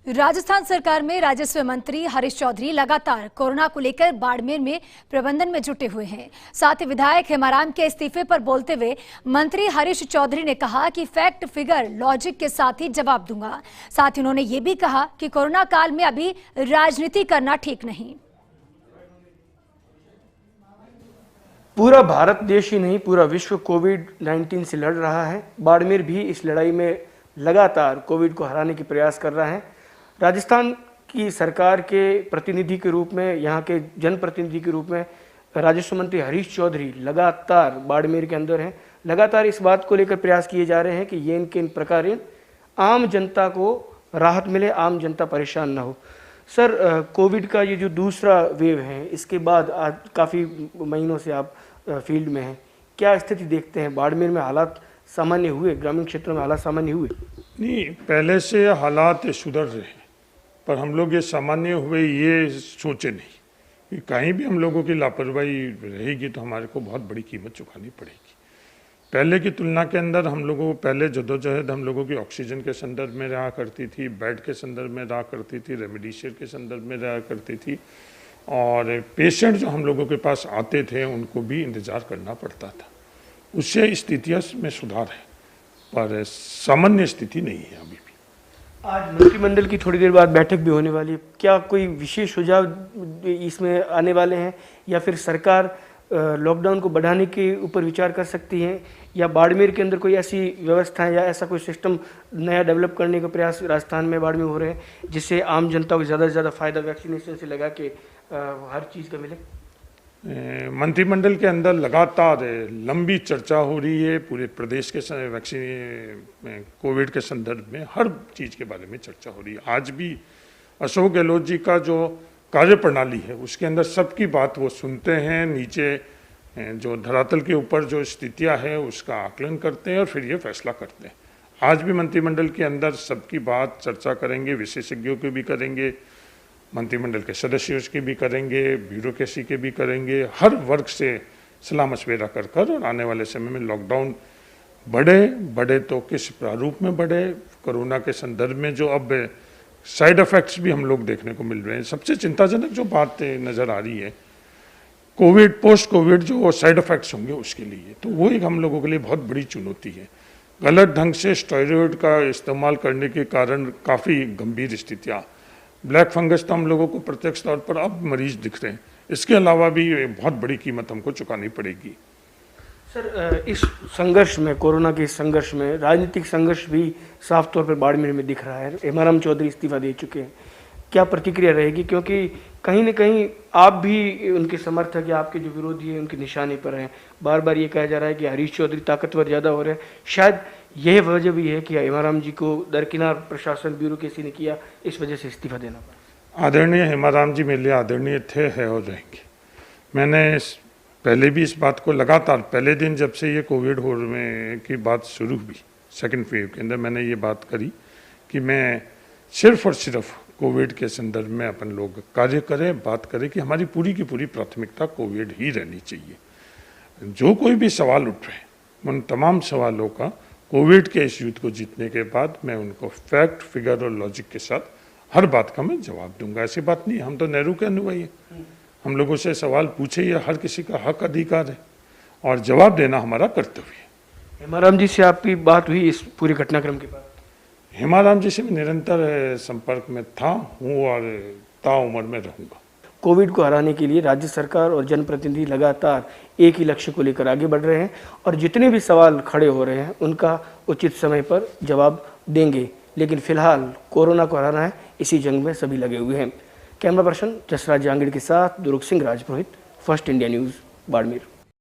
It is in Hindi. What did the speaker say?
राजस्थान सरकार में राजस्व मंत्री हरीश चौधरी लगातार कोरोना को लेकर बाड़मेर में प्रबंधन में जुटे हुए हैं। साथ ही विधायक हेमाराम के इस्तीफे पर बोलते हुए मंत्री हरीश चौधरी ने कहा कि फैक्ट फिगर लॉजिक के साथ ही जवाब दूंगा। साथ ही उन्होंने ये भी कहा कि कोरोना काल में अभी राजनीति करना ठीक नहीं। पूरा भारत देश ही नहीं, पूरा विश्व कोविड-19 से लड़ रहा है। बाड़मेर भी इस लड़ाई में लगातार कोविड को हराने की प्रयास कर रहा है। राजस्थान की सरकार के प्रतिनिधि के रूप में, यहाँ के जनप्रतिनिधि के रूप में राजस्व मंत्री हरीश चौधरी लगातार बाड़मेर के अंदर हैं। लगातार इस बात को लेकर प्रयास किए जा रहे हैं कि ये इनके इन प्रकार आम जनता को राहत मिले, आम जनता परेशान ना हो। सर, कोविड का ये जो दूसरा वेव है, इसके बाद आज काफ़ी महीनों से आप फील्ड में हैं, क्या स्थिति देखते हैं? बाड़मेर में हालात सामान्य हुए? ग्रामीण क्षेत्रों में हालात सामान्य हुए? नहीं, पहले से हालात सुधर रहे हैं, पर हम लोग ये सामान्य हुए ये सोचे नहीं कि कहीं भी हम लोगों की लापरवाही रहेगी तो हमारे को बहुत बड़ी कीमत चुकानी पड़ेगी। पहले की तुलना के अंदर हम लोगों को पहले जद्दोजहद हम लोगों की ऑक्सीजन के संदर्भ में रहा करती थी, बेड के संदर्भ में रहा करती थी, रेमडेसिविर के संदर्भ में रहा करती थी, और पेशेंट जो हम लोगों के पास आते थे उनको भी इंतज़ार करना पड़ता था। उससे स्थितियाँ में सुधार है, पर सामान्य स्थिति नहीं है अभी भी। आज मंत्रिमंडल की थोड़ी देर बाद बैठक भी होने वाली है, क्या कोई विशेष सुझाव इसमें आने वाले हैं, या फिर सरकार लॉकडाउन को बढ़ाने के ऊपर विचार कर सकती है, या बाड़मेर के अंदर कोई ऐसी व्यवस्था है या ऐसा कोई सिस्टम नया डेवलप करने का प्रयास राजस्थान में बाड़मेर हो रहे हैं जिससे आम जनता को ज़्यादा से ज़्यादा फायदा वैक्सीनेशन से लगा के हर चीज़ का मिले? मंत्रिमंडल के अंदर लगातार लंबी चर्चा हो रही है पूरे प्रदेश के वैक्सीन कोविड के संदर्भ में, हर चीज़ के बारे में चर्चा हो रही है। आज भी अशोक गहलोत जी का जो कार्य प्रणाली है उसके अंदर सबकी बात वो सुनते हैं, नीचे जो धरातल के ऊपर जो स्थितियां हैं उसका आकलन करते हैं और फिर ये फैसला करते हैं। आज भी मंत्रिमंडल के अंदर सबकी बात चर्चा करेंगे, विशेषज्ञों की भी करेंगे, मंत्रिमंडल के सदस्यों की भी करेंगे, ब्यूरोक्रेसी के भी करेंगे, हर वर्ग से सलाह मशवरा कर और आने वाले समय में लॉकडाउन बढ़े तो किस प्रारूप में बढ़े, कोरोना के संदर्भ में जो अब साइड इफेक्ट्स भी हम लोग देखने को मिल रहे हैं। सबसे चिंताजनक जो बात नज़र आ रही है कोविड, पोस्ट कोविड जो साइड इफेक्ट्स होंगे उसके लिए, तो वो एक हम लोगों के लिए बहुत बड़ी चुनौती है। गलत ढंग से स्टेरॉयड का इस्तेमाल करने के कारण काफ़ी गंभीर स्थितियाँ, ब्लैक फंगस तो हम लोगों को प्रत्यक्ष तौर पर अब मरीज दिख रहे हैं, इसके अलावा भी बहुत बड़ी कीमत हमको चुकानी पड़ेगी। सर, इस संघर्ष में, कोरोना के इस संघर्ष में राजनीतिक संघर्ष भी साफ तौर पर बाड़मेर में दिख रहा है। हेमाराम चौधरी इस्तीफा दे चुके हैं, क्या प्रतिक्रिया रहेगी? क्योंकि कहीं न कहीं आप भी उनके समर्थक या आपके जो विरोधी हैं उनके निशाने पर हैं। बार बार ये कहा जा रहा है कि हरीश चौधरी ताकतवर ज़्यादा हो रहे हैं। शायद यह वजह भी है कि हेमाराम जी को दरकिनार प्रशासन ब्यूरोक्रेसी ने किया, इस वजह से इस्तीफा देना पड़ा। आदरणीय हेमाराम जी मेरे लिए आदरणीय थे, है और रहेंगे। मैंने पहले भी इस बात को लगातार पहले दिन जब से ये कोविड होने की बात शुरू हुई सेकंड वेव के अंदर, मैंने ये बात करी कि मैं सिर्फ और सिर्फ कोविड के संदर्भ में अपन लोग कार्य करें, बात करें कि हमारी पूरी की पूरी प्राथमिकता कोविड ही रहनी चाहिए। जो कोई भी सवाल उठ रहे हैं उन तमाम सवालों का कोविड के इस युद्ध को जीतने के बाद मैं उनको फैक्ट फिगर और लॉजिक के साथ हर बात का मैं जवाब दूंगा। ऐसी बात नहीं, हम तो नेहरू के अनुयायी हैं, हम लोगों से सवाल पूछे, ये हर किसी का हक अधिकार है और जवाब देना हमारा कर्तव्य है। हेमाराम जी से आपकी बात हुई इस पूरे घटनाक्रम के बाद? हेमाराम जी से मैं निरंतर संपर्क में हूँ और ताउम्र में रहूँगा। कोविड को हराने के लिए राज्य सरकार और जनप्रतिनिधि लगातार एक ही लक्ष्य को लेकर आगे बढ़ रहे हैं और जितने भी सवाल खड़े हो रहे हैं उनका उचित समय पर जवाब देंगे। लेकिन फिलहाल कोरोना को हराना है, इसी जंग में सभी लगे हुए हैं। कैमरा पर्सन जसराज जहांगीर के साथ दुर्ग Singh Rajpurohit, first India news, Barmer.